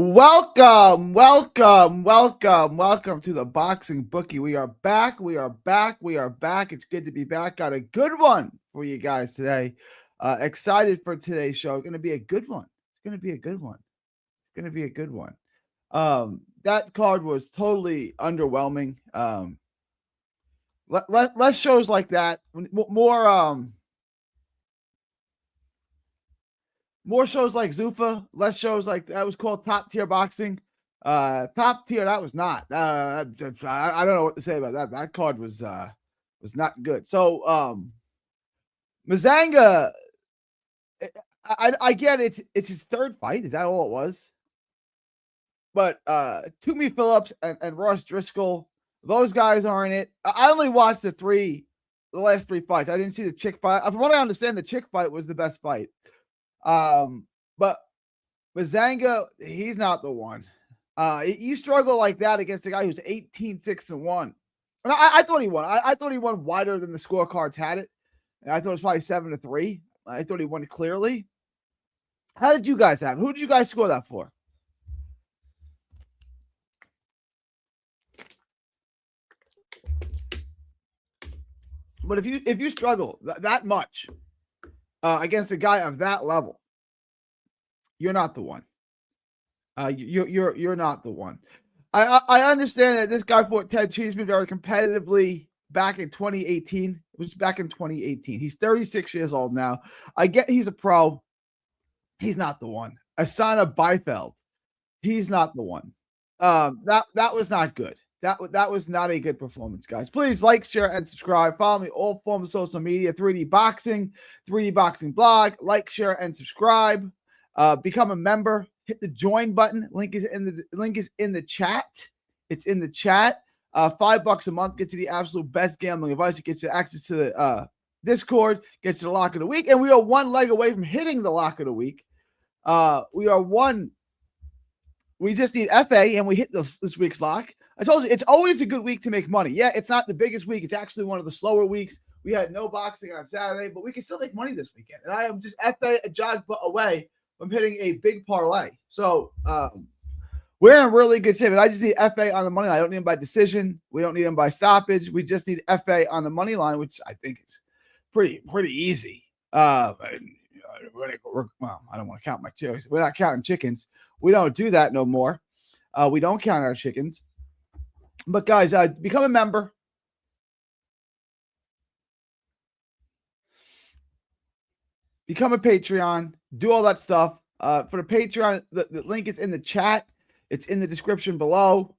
Welcome to the Boxing Bookie. We are back. It's good to be back. Got a good one for you guys today. Excited for today's show. It's going to be a good one. That card was totally underwhelming. Less shows like that. More shows like Zuffa, less shows like that was called top tier boxing. Top tier, that was not. I don't know what to say about that. That card was not good. So Muxanga, I get it's his third fight. Is that all it was? But Toomey Phillips and Ross Driscoll, those guys are in it. I only watched the last three fights. I didn't see the chick fight. From what I understand, the chick fight was the best fight. But Muxanga, he's not the one. You struggle like that against a guy who's 18-6-1. And I thought he won. I thought he won wider than the scorecards had it. And I thought it was probably 7-3. I thought he won clearly. How did you guys have it? Who did you guys score that for? But if you struggle that much against a guy of that level, you're not the one. You're not the one. I understand that this guy fought Ted Cheeseman very competitively back in 2018. It was back in 2018. He's 36 years old now. I get he's a pro. He's not the one. Asana Byfield. He's not the one. That was not good. That was not a good performance, guys. Please like, share, and subscribe. Follow me all forms of social media. 3D Boxing blog. Like, share, and subscribe. Become a member. Hit the join button. Link is in the chat. It's in the chat. $5 a month gets you the absolute best gambling advice. It gets you access to the Discord. Gets you the lock of the week, and we are one leg away from hitting the lock of the week. We just need FA, and we hit this week's lock. I told you, it's always a good week to make money. Yeah, it's not the biggest week. It's actually one of the slower weeks. We had no boxing on Saturday, but we can still make money this weekend. And I am just FA a jog away from hitting a big parlay. So we're in really good shape. And I just need FA on the money line. I don't need him by decision. We don't need him by stoppage. We just need FA on the money line, which I think is pretty easy. Well, I don't want to count my chickens. We're not counting chickens. We don't do that no more. We don't count our chickens. But guys, become a member. Become a Patreon. Do all that stuff. For the Patreon, the link is in the chat. It's in the description below.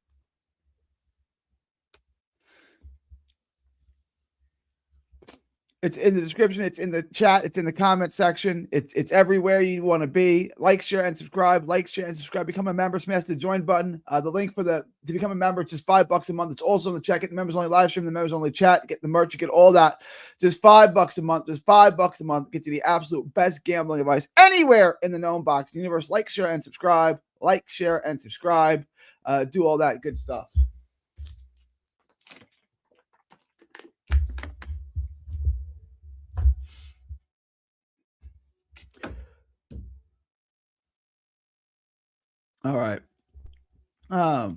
It's in the description. It's in the chat. It's in the comment section. It's everywhere you want to be. Like, share, and subscribe. Become a member. Smash the join button. The link to become a member, it's just $5 a month. It's also in the chat. Get the members only live stream, the members only chat. Get the merch. You get all that. Just $5 a month. Just $5 a month. Get you the absolute best gambling advice anywhere in the known boxing universe. Like, share, and subscribe. Do all that good stuff. All right. All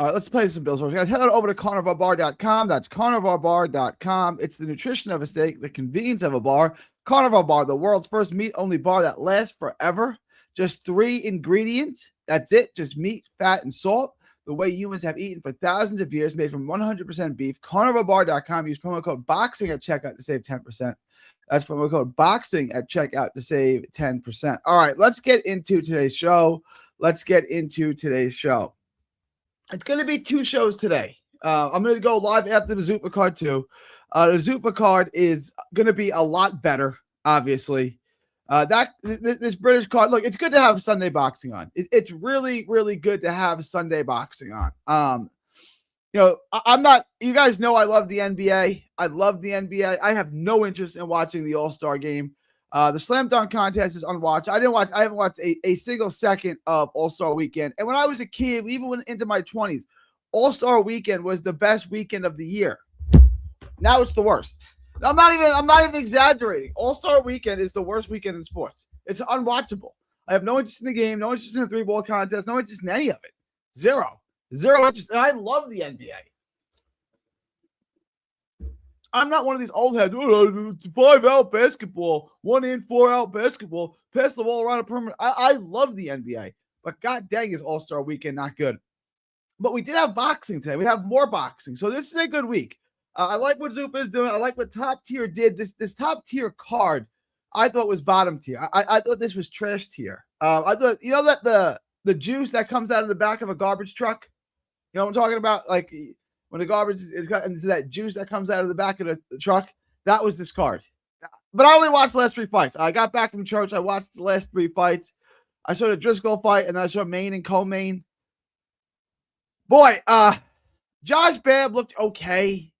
right, let's play some bills. Guys, head on over to carnivalbar.com. That's carnivalbar.com. It's the nutrition of a steak, the convenience of a bar. Carnival Bar, the world's first meat-only bar that lasts forever. Just 3 ingredients. That's it. Just meat, fat, and salt. The way humans have eaten for thousands of years, made from 100% beef. Carnivalbar.com. Use promo code BOXING at checkout to save 10%. That's promo code BOXING at checkout to save 10%. All right, let's get into today's show. It's going to be 2 shows today. I'm going to go live after the Zuffa card too. The Zuffa card is going to be a lot better, obviously. This British card, look, it's good to have Sunday boxing on. It's really, really good to have Sunday boxing on. I'm not, you guys know I love the NBA. I have no interest in watching the All-Star game. The slam dunk contest is unwatched. I haven't watched a single second of All-Star weekend. And when I was a kid, even when into my 20s, All-Star weekend was the best weekend of the year. Now it's the worst. I'm not even exaggerating. All-Star weekend is the worst weekend in sports. It's unwatchable. I have no interest in the game, no interest in the 3-ball contest, no interest in any of it. Zero interest. And I love the NBA. I'm not one of these old heads. Oh, it's 5-out basketball, 1 in, 4-out basketball. Pass the ball around a perimeter. I love the NBA, but god dang, is All-Star Weekend not good. But we did have boxing today. We have more boxing, so this is a good week. I like what Zupa is doing. I like what Top Tier did. This Top Tier card, I thought was bottom tier. I thought this was trash tier. I thought, you know, that the juice that comes out of the back of a garbage truck. You know what I'm talking about? Like when the garbage is got into that juice that comes out of the back of the truck. That was this card. But I only watched the last 3 fights. I got back from church. I watched the last 3 fights. I saw the Driscoll fight, and then I saw main and co-main. Boy, Josh Babb looked okay.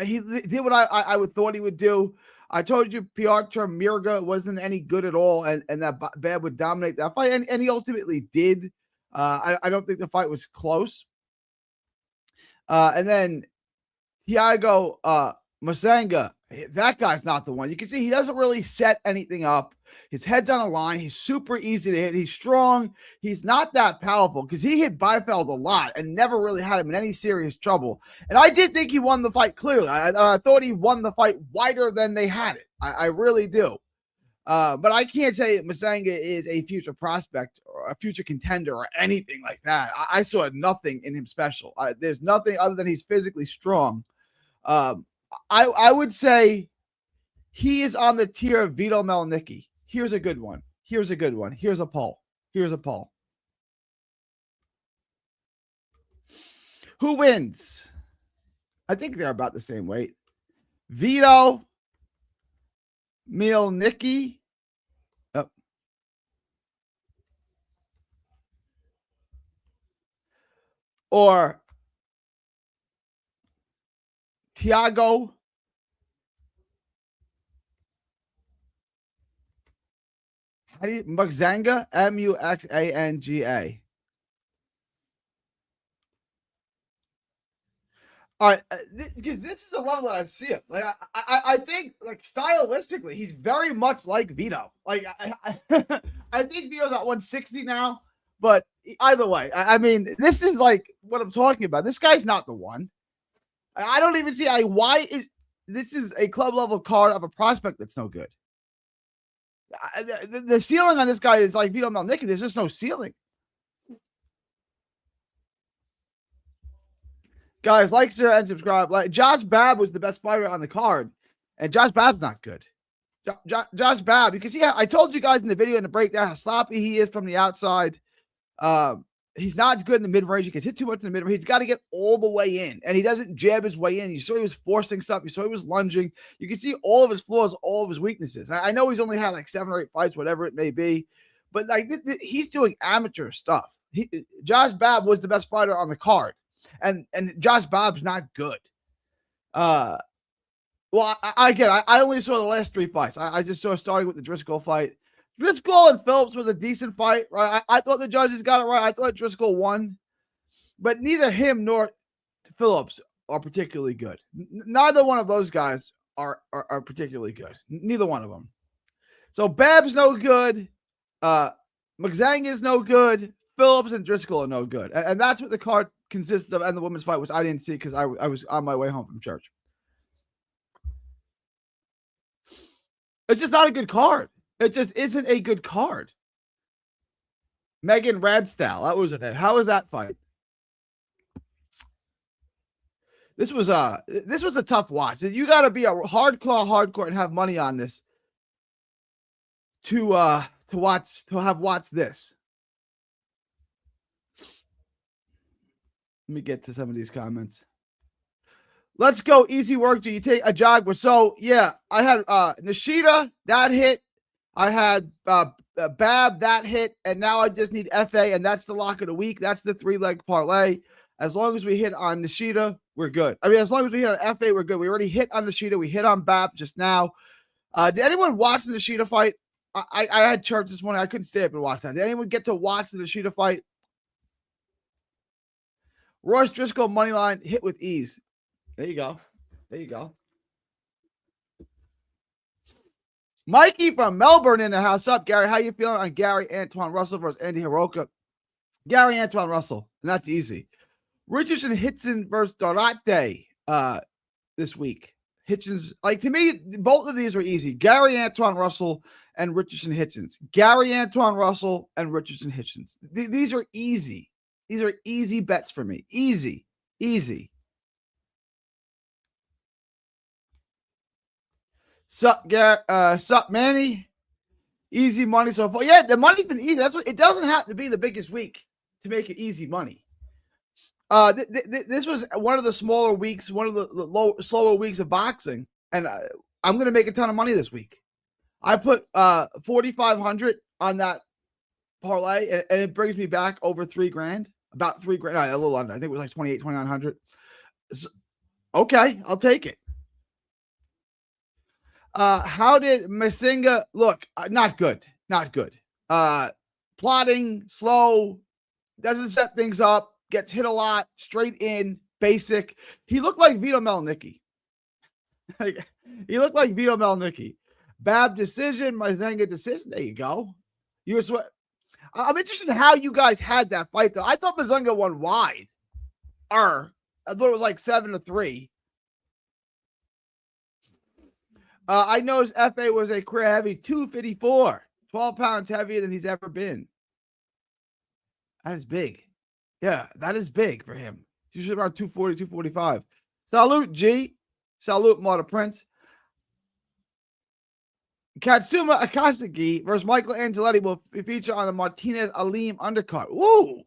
He did what I would thought he would do. I told you Piotr Mirga wasn't any good at all, and that Babb would dominate that fight, and he ultimately did. I don't think the fight was close. And then Thiago Muxanga, that guy's not the one. You can see he doesn't really set anything up. His head's on a line. He's super easy to hit. He's strong. He's not that powerful because he hit Byfield a lot and never really had him in any serious trouble. And I did think he won the fight clearly. I thought he won the fight wider than they had it. I really do. But I can't say Muxanga is a future prospect or a future contender or anything like that. I saw nothing in him special. There's nothing other than he's physically strong. I would say he is on the tier of Vito Melnicki. Here's a good one. Here's a good one. Here's a poll. Here's a poll. Who wins? I think they're about the same weight. Vito Melnicki. Oh. Or Thiago Muxanga, Muxanga. All right, because this is the level that I see him. Like I think, like, stylistically, he's very much like Vito. Like I think Vito's at 160 now, but either way, I mean, this is like what I'm talking about. This guy's not the one. I don't even see why is this is a club level card of a prospect that's no good. The ceiling on this guy is like Vito Melnicki. There's just no ceiling. Guys, like, share, and subscribe. Like, Josh Babb was the best fighter on the card, and Josh Babb's not good. Josh Babb, because I told you guys in the video in the breakdown how sloppy he is from the outside. He's not good in the mid-range. He gets hit too much in the mid-range. He's got to get all the way in, and he doesn't jab his way in. You saw he was forcing stuff. You saw he was lunging. You can see all of his flaws, all of his weaknesses. I know he's only had like 7 or 8 fights, whatever it may be, but like he's doing amateur stuff. Josh Babb was the best fighter on the card, and Josh Babb's not good. Well, I only saw the last 3 fights. I just saw starting with the Driscoll fight. Driscoll and Phillips was a decent fight, right? I thought the judges got it right. I thought Driscoll won, but neither him nor Phillips are particularly good. Neither one of those guys are particularly good. Neither one of them. So Babb's no good. Muxanga is no good. Phillips and Driscoll are no good. And that's what the card consists of, and the women's fight, which I didn't see because I was on my way home from church. It's just not a good card. It just isn't a good card. Megan Radstow. That was it. How was that fight? This was a tough watch. You got to be a hardcore and have money on this to have watched this. Let me get to some of these comments. Let's go. Easy work. Do you take a jog? So yeah, I had Nishida, that hit. I had Babb, that hit, and now I just need FA, and that's the lock of the week. That's the 3-leg parlay. As long as we hit on Nishida, we're good. I mean, as long as we hit on FA, we're good. We already hit on Nishida. We hit on Babb just now. Did anyone watch the Nishida fight? I had church this morning. I couldn't stay up and watch that. Did anyone get to watch the Nishida fight? Royce Driscoll moneyline hit with ease. There you go. There you go. Mikey from Melbourne in the house. Up, Gary? How you feeling on Gary Antoine Russell versus Andy Hiroka? Gary Antoine Russell, and that's easy. Richardson Hitchens versus Dorate this week. Hitchens, like, to me, both of these are easy. Gary Antoine Russell and Richardson Hitchens. Gary Antoine Russell and Richardson Hitchens. These are easy. These are easy bets for me. Easy. Sup, Manny? Easy money so far. Yeah, the money's been easy. That's what it doesn't have to be the biggest week to make it easy money. This was one of the smaller weeks, one of the slower weeks of boxing, and I'm going to make a ton of money this week. I put 4,500 on that parlay, and it brings me back over $3,000, about $3,000, a little under. I think it was like 2,900. So, okay, I'll take it. How did Muxanga look? Not good. Plotting, slow, doesn't set things up. Gets hit a lot, straight in, basic. He looked like Vito Melnicki. He looked like Vito Melnicki. Bab decision, Muxanga decision. There you go. I'm interested in how you guys had that fight, though. I thought Muxanga won wide. I thought it was like 7-3. I noticed FA was a career heavy 254, 12 pounds heavier than he's ever been. That is big. Yeah, that is big for him. He's usually around 240, 245. Salute, G. Salute, Marta Prince. Katsuma Akasagi versus Michael Angeletti will feature on the Martinez Aleem undercard. Ooh.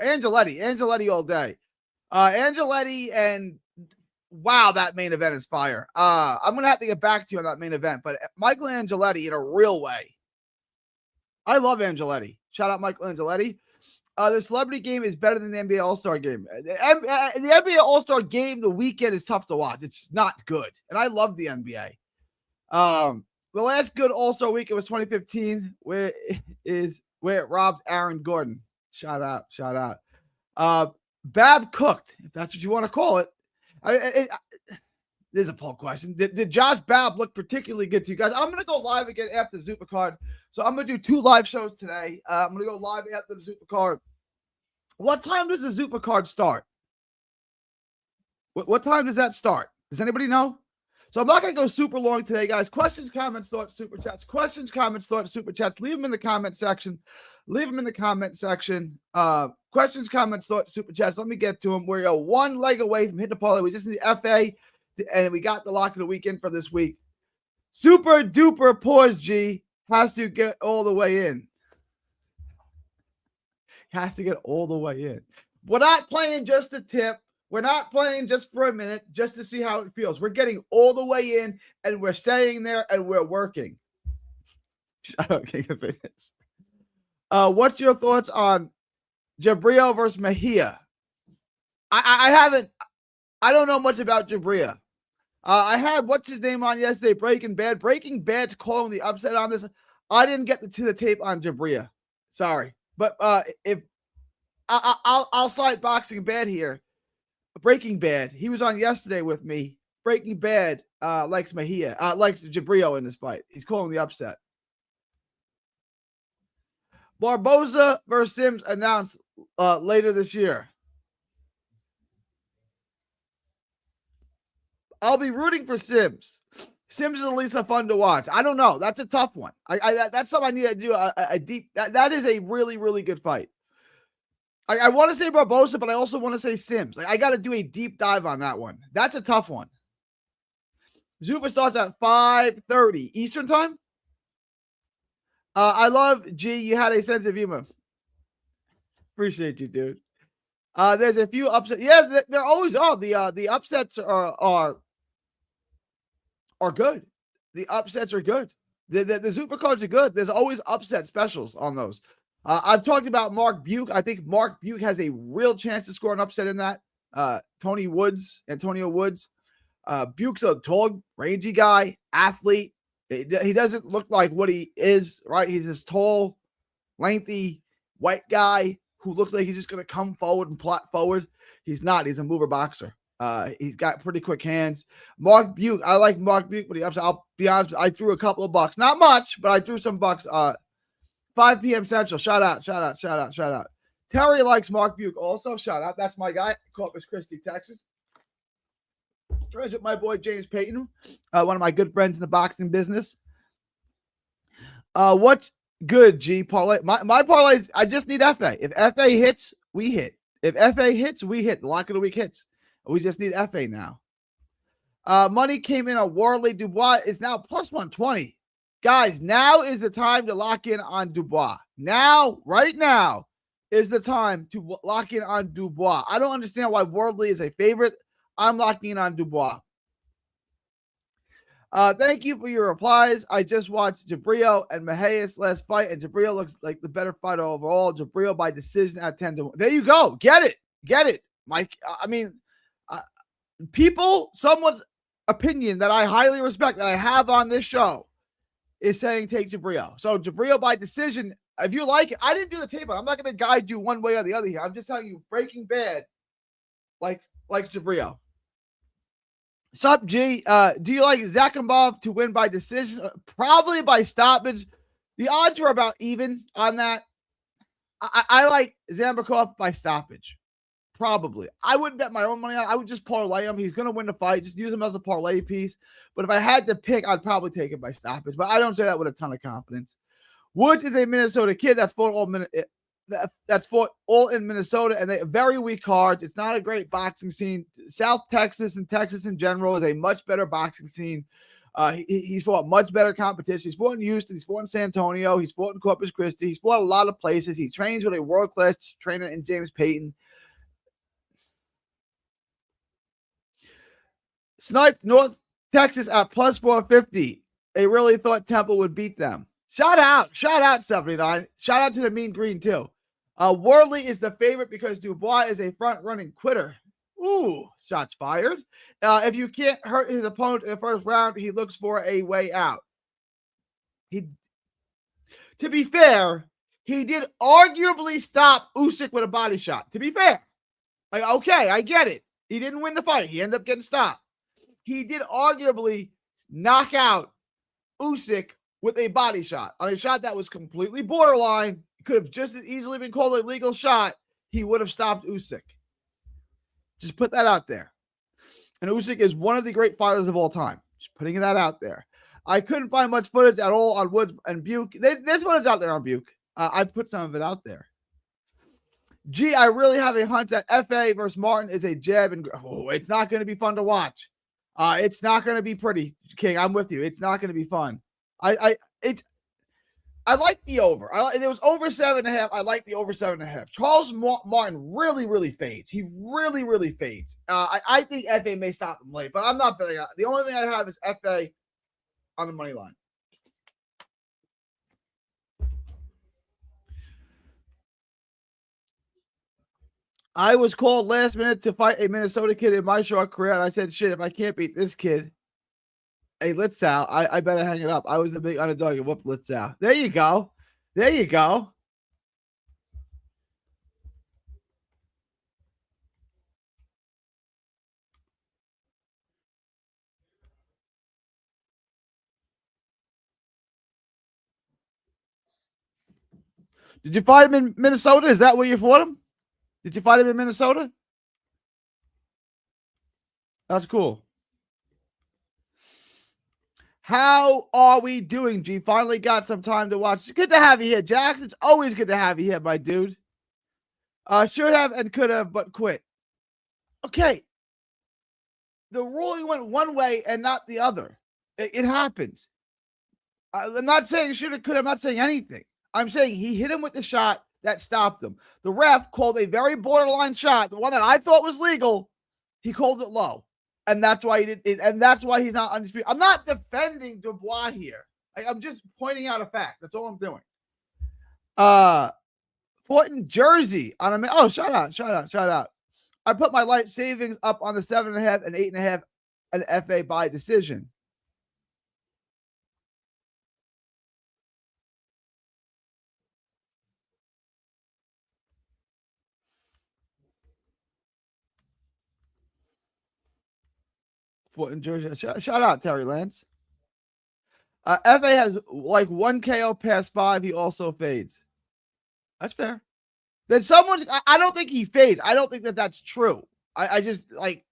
Angeletti all day. Angeletti, and wow, that main event is fire. I'm going to have to get back to you on that main event, but Michael Angeletti in a real way. I love Angeletti. Shout out Michael Angeletti. The celebrity game is better than the NBA All-Star game. The NBA All-Star game, the weekend is tough to watch. It's not good. And I love the NBA. The last good All-Star weekend was 2015, where it robbed Aaron Gordon. Shout out. Bab cooked, if that's what you want to call it. There's a poll question. Did Josh Bab look particularly good to you guys? I'm going to go live again after the Zupa card. So I'm going to do 2 live shows today. I'm going to go live after the Zupa card. What time does the Zupa card start? What time does that start? Does anybody know? So I'm not going to go super long today, guys. Questions, comments, thoughts, super chats. Questions, comments, thoughts, super chats. Leave them in the comment section. Questions, comments, thoughts, super chats. Let me get to them. We're one leg away from hitting the parlay. We just need FA. And we got the lock of the weekend for this week. Super duper pause G has to get all the way in. Has to get all the way in. We're not playing just a tip. We're not playing just for a minute, just to see how it feels. We're getting all the way in, and we're staying there, and we're working. Shout out King of Fitness. What's your thoughts on Jabrio versus Mejia? I don't know much about Jabria. I had what's his name on yesterday, Breaking Bad. Breaking Bad's calling the upset on this. I didn't get to the tape on Jabria. Sorry, but if I'll slide Boxing Bad here. Breaking Bad. He was on yesterday with me. Breaking Bad likes Mejia, likes Jabrio in this fight. He's calling the upset. Barboza versus Sims announced later this year. I'll be rooting for Sims. Sims is at least fun to watch. I don't know. That's a tough one. That's something I need to do a deep. That is a really, really good fight. I want to say Barbosa, but I also want to say Sims. I got to do a deep dive on that one. That's a tough one. Zupa starts at 5:30 Eastern time. I love G. You had a sense of humor. Appreciate you, dude. There's a few upsets. Yeah, there always are. The upsets are good. The upsets are good. The super cards are good. There's always upset specials on those. I've talked about Mark Buke. I think Mark Buke has a real chance to score an upset in that. Antonio Woods. Buke's a tall, rangy guy, athlete. He doesn't look like what he is, right? He's this tall, lengthy, white guy who looks like he's just going to come forward and plot forward. He's not. He's a mover boxer. He's got pretty quick hands. Mark Buke, I like Mark Buke, but I'll be honest, I threw a couple of bucks. Not much, but I threw some bucks. 5 p.m. Central. Shout out. Terry likes Mark Buke also. Shout out. That's my guy. Corpus Christi, Texas. Friends with my boy James Payton, one of my good friends in the boxing business. What's good, G? Parlay. My parlays, I just need FA. If FA hits, we hit. If FA hits, we hit. The lock of the week hits. We just need FA now. Money came in on Worley. Dubois is now plus 120. Guys, now is the time to lock in on Dubois. Now, right now, is the time to lock in on Dubois. I don't understand why Worley is a favorite. I'm locking in on Dubois. Thank you for your replies. I just watched Jabrio and Mahias last fight, and Jabrio looks like the better fighter overall. Jabrio by decision at 10-1. There you go. Get it, Mike. I mean, someone's opinion that I highly respect, that I have on this show, is saying take Jabrio. So Jabrio by decision. If you like it, I didn't do the tape. I'm not going to guide you one way or the other here. I'm just telling you, Breaking Bad, like Jabrio. Sup, G? Do you like Zakambov to win by decision? Probably by stoppage. The odds are about even on that. I like Zambakov by stoppage. Probably. I wouldn't bet my own money on it. I would just parlay him. He's going to win the fight. Just use him as a parlay piece. But if I had to pick, I'd probably take it by stoppage. But I don't say that with a ton of confidence. Woods is a Minnesota kid. That's fought all in Minnesota, and they have very weak cards. It's not a great boxing scene. South Texas and Texas in general is a much better boxing scene. He's fought much better competition. He's fought in Houston. He's fought in San Antonio. He's fought in Corpus Christi. He's fought a lot of places. He trains with a world-class trainer in James Payton. Snipe North Texas at plus 450. They really thought Temple would beat them. Shout out 79. Shout out to the Mean Green too. Worley is the favorite because Dubois is a front-running quitter. Ooh, shots fired. If you can't hurt his opponent in the first round, he looks for a way out. To be fair, he did arguably stop Usyk with a body shot. To be fair, like, okay, I get it. He didn't win the fight. He ended up getting stopped. He did arguably knock out Usyk with a body shot on a shot that was completely borderline. Could have just as easily been called a legal shot. He would have stopped Usyk. Just put that out there. And Usyk is one of the great fighters of all time. Just putting that out there. I couldn't find much footage at all on Woods and Buke. There's footage out there on Buke. I put some of it out there. Gee, I really have a hunch that FA versus Martin is a jab, and it's not going to be fun to watch. It's not going to be pretty, King. I'm with you. It's not going to be fun. I like the over. It was over 7.5. I like the over 7.5. Charles Martin really fades. He really fades. I think FA may stop him late, but I'm not betting on it. The only thing I have is FA on the money line. I was called last minute to fight a Minnesota kid in my short career, and I said, shit, if I can't beat this kid, hey, Litzow, I better hang it up. I was the big underdog and whooped Litzow. There you go. Did you fight him in Minnesota? Is that where you fought him? Did you fight him in Minnesota? That's cool. How are we doing, G? Finally got some time to watch. Good to have you here, Jax. It's always good to have you here, my dude. Should have and could have, but quit. Okay. The ruling went one way and not the other. It happens. I'm not saying should have, could have. I'm not saying anything. I'm saying he hit him with the shot that stopped him. The ref called a very borderline shot, the one that I thought was legal. He called it low. And that's why he did it, and that's why he's not undisputed. I'm not defending Dubois here. I'm just pointing out a fact. That's all I'm doing. Fought in Jersey on a shout out. I put my life savings up on the 7.5 and 8.5 an FA by decision. Fort in Jersey. Shout out Terry Lance. FA has like 1 KO past 5. He also fades. That's fair. Then someone's. I don't think he fades. I don't think that that's true. I just like.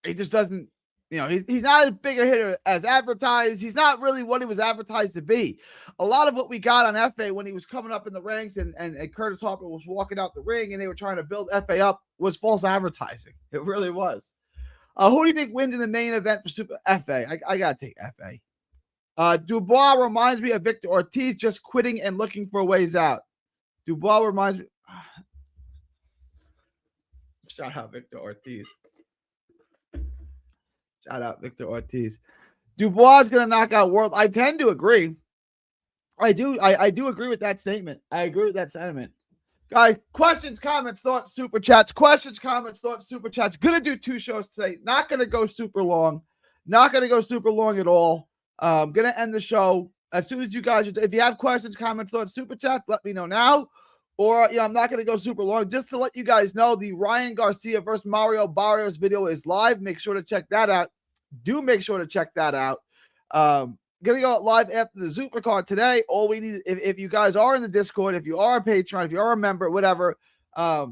He just doesn't. He's not as big a hitter as advertised. He's not really what he was advertised to be. A lot of what we got on FA when he was coming up in the ranks and Curtis Harper was walking out the ring and they were trying to build FA up was false advertising. It really was. Who do you think wins in the main event for Super FA? I got to take FA. Dubois reminds me of Victor Ortiz just quitting and looking for ways out. Dubois reminds me. Shout out Victor Ortiz. Shout out Victor Ortiz. Dubois is going to knock out World. I tend to agree. I do agree with that statement. I agree with that sentiment. Guys, questions, comments, thoughts, super chats. Questions, comments, thoughts, super chats. Gonna do 2 shows today. Not gonna go super long. Not gonna go super long at all. Gonna end the show as soon as you guys. If you have questions, comments, thoughts, super chats, let me know now. Or I'm not gonna go super long. Just to let you guys know, the Ryan Garcia versus Mario Barrios video is live. Make sure to check that out. Do make sure to check that out. Gonna go live after the Zuffa card today. All we need, if you guys are in the Discord, if you are a patron, if you are a member, whatever, the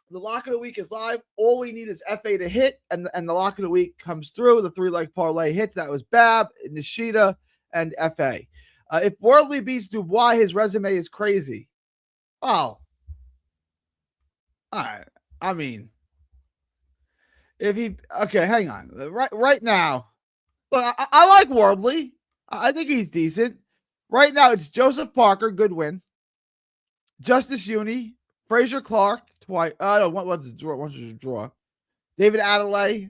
lock of the week is live. All we need is FA to hit, and the lock of the week comes through. The 3-leg parlay hits. That was Bab, Nishida, and FA. If Worldly beats Dubois, his resume is crazy. Oh, all right. I mean, hang on. Right now. Look, I like Worldly. I think he's decent. Right now, it's Joseph Parker, good win. Justice Uni, Fraser Clark, twice. Once was a draw. David Adelaide,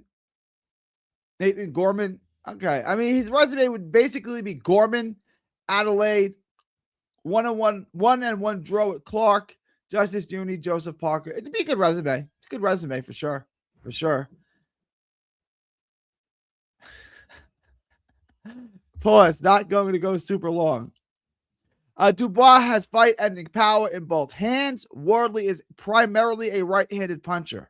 Nathan Gorman. Okay, I mean, his resume would basically be Gorman, Adelaide, 1-1 draw with Clark, Justice Uni, Joseph Parker. It'd be a good resume. It's a good resume for sure. For sure. Pause. Not going to go super long. Dubois has fight-ending power in both hands. Worldly is primarily a right-handed puncher.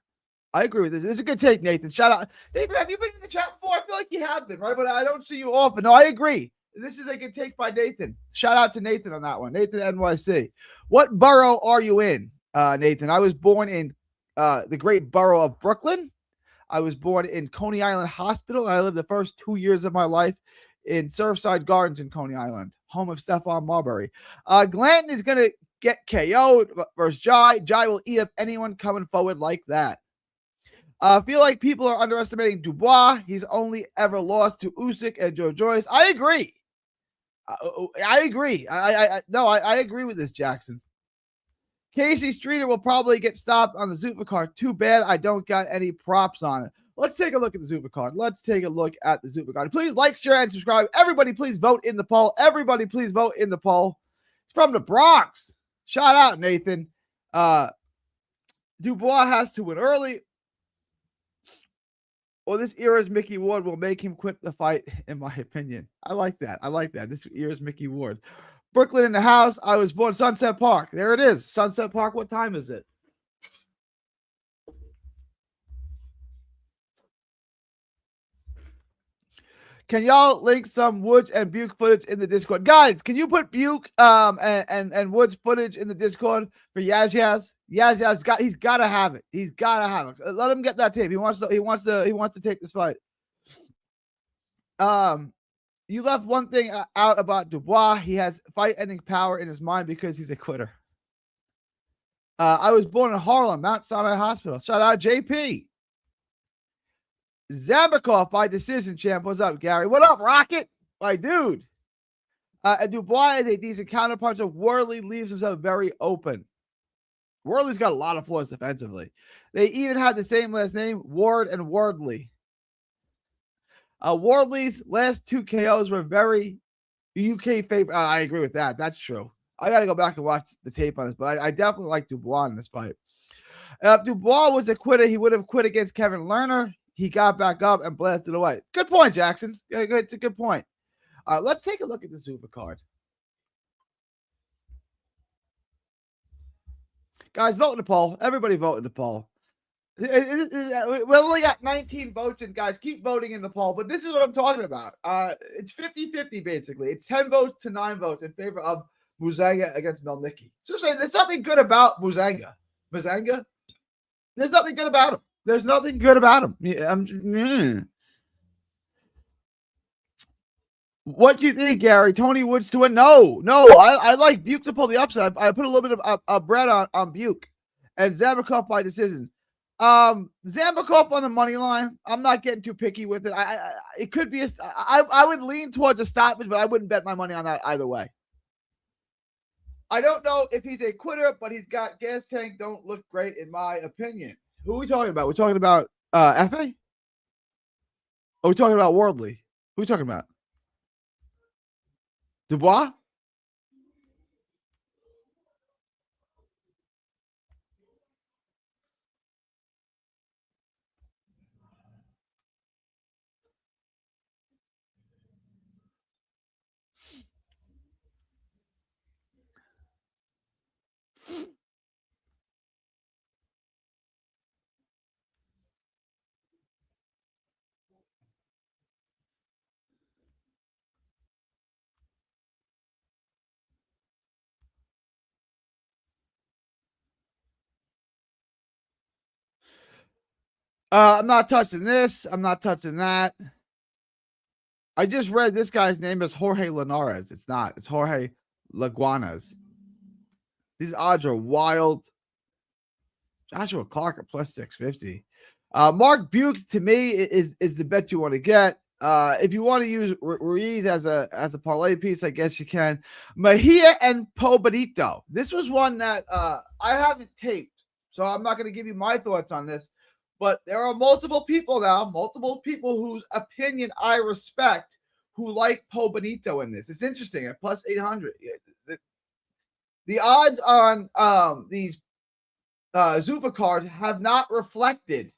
I agree with this. This is a good take, Nathan. Shout out. Nathan, have you been in the chat before? I feel like you have been, right? But I don't see you often. No, I agree. This is a good take by Nathan. Shout out to Nathan on that one. Nathan NYC. What borough are you in, Nathan? I was born in the great borough of Brooklyn. I was born in Coney Island Hospital. I lived the first 2 years of my life in Surfside Gardens in Coney Island, home of Stephon Marbury. Glanton is going to get KO'd versus Jai. Jai will eat up anyone coming forward like that. I feel like people are underestimating Dubois. He's only ever lost to Usyk and Joe Joyce. I agree. I agree. I agree with this, Jackson. Casey Streeter will probably get stopped on the Zuffa card. Too bad I don't got any props on it. Let's take a look at the Zuffa card. Let's take a look at the Zuffa card. Please like, share, and subscribe. Everybody, please vote in the poll. Everybody, please vote in the poll. It's from the Bronx. Shout out, Nathan. Dubois has to win early, or this era's Mickey Ward will make him quit the fight, in my opinion. I like that. This era's Mickey Ward. Brooklyn in the house. I was born Sunset Park. There it is. Sunset Park. What time is it? Can y'all link some Woods and Buke footage in the Discord? Guys, can you put Buke and Woods footage in the Discord for Yaz? Yaz he's gotta have it. He's gotta have it. Let him get that tape. He wants to take this fight. You left one thing out about Dubois. He has fight-ending power in his mind because he's a quitter. I was born in Harlem, Mount Sinai Hospital. Shout out JP. Zabakov by decision, champ. What's up, Gary? What up, Rocket? My dude. Dubois is a decent counterpuncher. Worley leaves himself very open. Worley's got a lot of flaws defensively. They even had the same last name, Ward and Wardley. Wardley's last 2 KOs were very UK favorite. I agree with that. That's true. I got to go back and watch the tape on this, but I definitely like Dubois in this fight. If Dubois was a quitter, he would have quit against Kevin Lerner. He got back up and blasted away. Good point, Jackson. Yeah, it's a good point. Let's take a look at the Zuffa card. Guys, vote in the poll. Everybody vote in the poll. We only got 19 votes, and guys, keep voting in the poll. But this is what I'm talking about. It's 50-50, basically. It's 10 votes to 9 votes in favor of Muxanga against Melnicki. So saying there's nothing good about Muxanga. Muxanga? There's nothing good about him. There's nothing good about him. What do you think, Gary? Tony Woods to win? No. I like Buke to pull the upset. I put a little bit of bread on Buke. And Zambakov by decision. Zambakov on the money line. I'm not getting too picky with it. It could be I would lean towards a stoppage, but I wouldn't bet my money on that either way. I don't know if he's a quitter, but he's got gas tank. Don't look great in my opinion. Who are we talking about? We're talking about FA? Are we talking about Worldly? Who are we talking about? Dubois? I'm not touching this. I'm not touching that. I just read this guy's name is Jorge Linares. It's not. It's Jorge Laguanas. These odds are wild. Joshua Clark at plus 650. Mark Buke to me is the bet you want to get. If you want to use Ruiz as a parlay piece, I guess you can. Mejia and Pobanito. This was one that I haven't taped, so I'm not going to give you my thoughts on this. But there are multiple people whose opinion I respect who like Pobanito in this. It's interesting at plus 800. The odds on these Zuffa cards have not reflected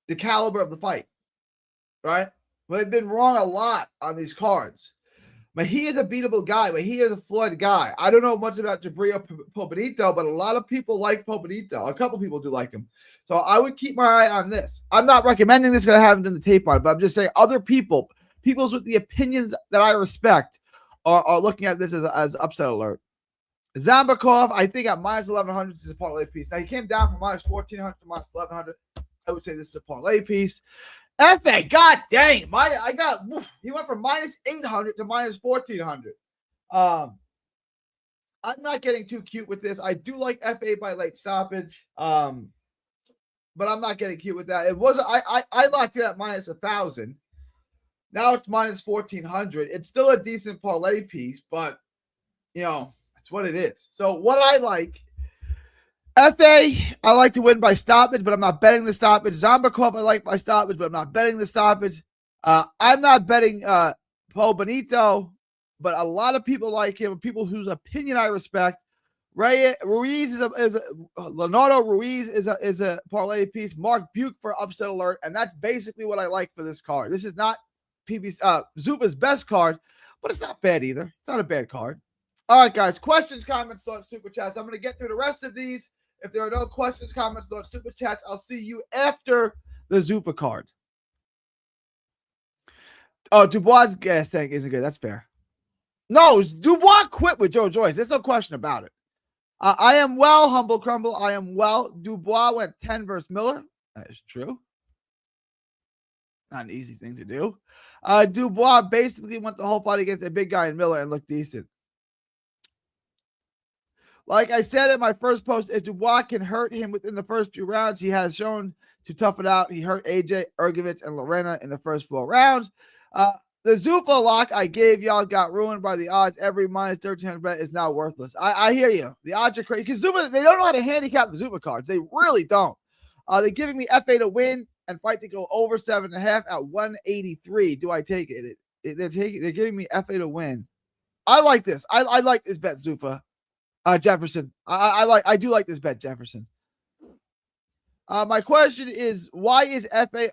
the caliber of the fight, right? We've been wrong a lot on these cards. But he is a beatable guy, but he is a flawed guy. I don't know much about Jabrio Pobanito, but a lot of people like Pobanito. A couple people do like him. So I would keep my eye on this. I'm not recommending this because I haven't done the tape on it, but I'm just saying other people's with the opinions that I respect are looking at this as upset alert. Zambakov, I think at minus 1,100 is a parlay piece. Now he came down from minus 1,400 to minus 1,100. I would say this is a parlay piece. FA, god dang, he went from minus 800 to minus 1,400. I'm not getting too cute with this. I do like FA by late stoppage, but I'm not getting cute with that. It was I locked it at minus 1,000. Now it's minus 1,400. It's still a decent parlay piece, but it's what it is. So what I like. FA, I like to win by stoppage, but I'm not betting the stoppage. Zambakov, I like by stoppage, but I'm not betting the stoppage. I'm not betting Pobanito, but a lot of people like him, people whose opinion I respect. Ruiz Leonardo Ruiz is a parlay piece. Mark Buke for upset alert, and that's basically what I like for this card. This is not Zuffa's best card, but it's not bad either. It's not a bad card. All right, guys. Questions, comments, thoughts, super chats. I'm going to get through the rest of these. If there are no questions, comments, thoughts, super chats, I'll see you after the Zuffa card. Oh, Dubois' gas tank isn't good. That's fair. No, Dubois quit with Joe Joyce. There's no question about it. I am well, Humble Crumble. I am well. Dubois went 10 versus Miller. That is true. Not an easy thing to do. Dubois basically went the whole fight against a big guy in Miller and looked decent. Like I said in my first post, if Dubois can hurt him within the first few rounds, he has shown to tough it out. He hurt AJ, Ergovich, and Lorena in the first 4 rounds. The Zuffa lock I gave y'all got ruined by the odds. Every minus 1,300 bet is now worthless. I hear you. The odds are crazy. Because Zuffa, they don't know how to handicap the Zuffa cards. They really don't. They're giving me FA to win and fight to go over 7.5 at 183. Do I take it? They're giving me FA to win. I like this. I like this bet, Zuffa. Jefferson. I do like this bet, Jefferson. My question is, why is FA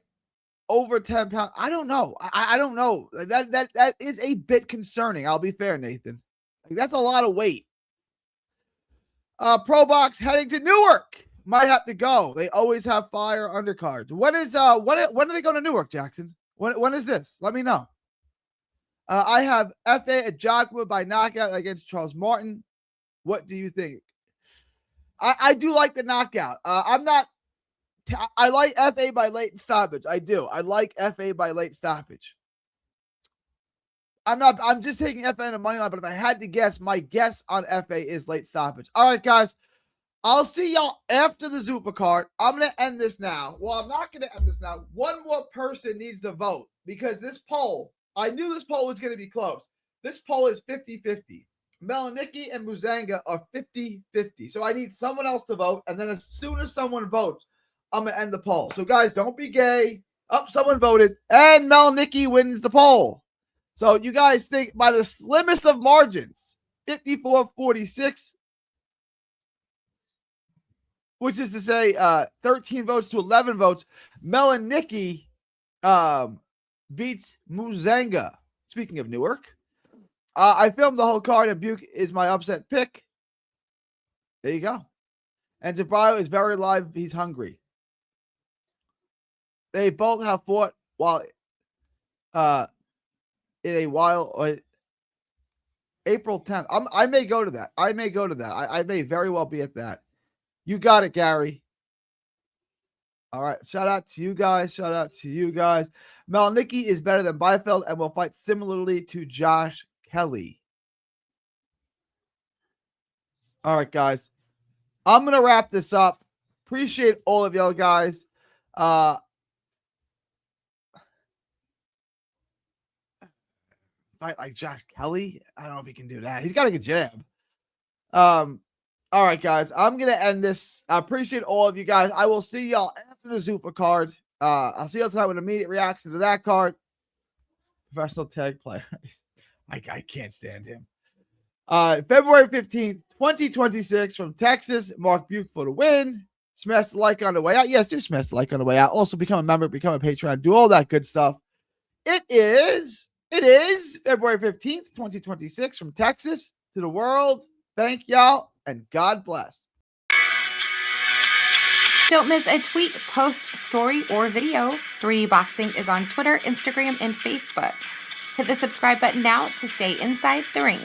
over 10 pounds? I don't know. I don't know. That is a bit concerning. I'll be fair, Nathan. That's a lot of weight. Pro Box heading to Newark. Might have to go. They always have fire undercards. When are they going to Newark, Jackson? When is this? Let me know. I have FA at Jogma by knockout against Charles Martin. What do you think? I do like the knockout. I like FA by late stoppage. I do. I like FA by late stoppage. I'm just taking FA in a money line, but if I had to guess, my guess on FA is late stoppage. All right, guys. I'll see y'all after the Zuffa card. I'm going to end this now. Well, I'm not going to end this now. One more person needs to vote because this poll, I knew this poll was going to be close. This poll is 50-50. Melanicki and Muxanga are 50-50. So I need someone else to vote. And then as soon as someone votes, I'm going to end the poll. So, guys, don't be gay. Oh, someone voted. And Melanicki wins the poll. So you guys think by the slimmest of margins, 54-46, which is to say 13 votes to 11 votes, Melanicki beats Muxanga. Speaking of Newark, I filmed the whole card, and Buke is my upset pick. There you go. And Jabrayo is very live. He's hungry. They both have fought while in a while. April 10th. I may go to that. I may very well be at that. You got it, Gary. All right. Shout out to you guys. Melanicki is better than Byfield and will fight similarly to Josh Kelly. All right, guys. I'm going to wrap this up. Appreciate all of y'all guys. Fight like Josh Kelly. I don't know if he can do that. He's got a good jab. All right, guys. I'm going to end this. I appreciate all of you guys. I will see y'all after the Zuffa card. I'll see y'all tonight with immediate reaction to that card. Professional tag player. I can't stand him. February 15th, 2026 from Texas. Mark Buke for the win. Smash the like on the way out. Yes, do smash the like on the way out. Also become a member, become a Patreon, do all that good stuff. It is February 15th, 2026 from Texas to the world. Thank y'all. And God bless. Don't miss a tweet, post, story, or video. 3D Boxing is on Twitter, Instagram, and Facebook. Hit the subscribe button now to stay inside the ring.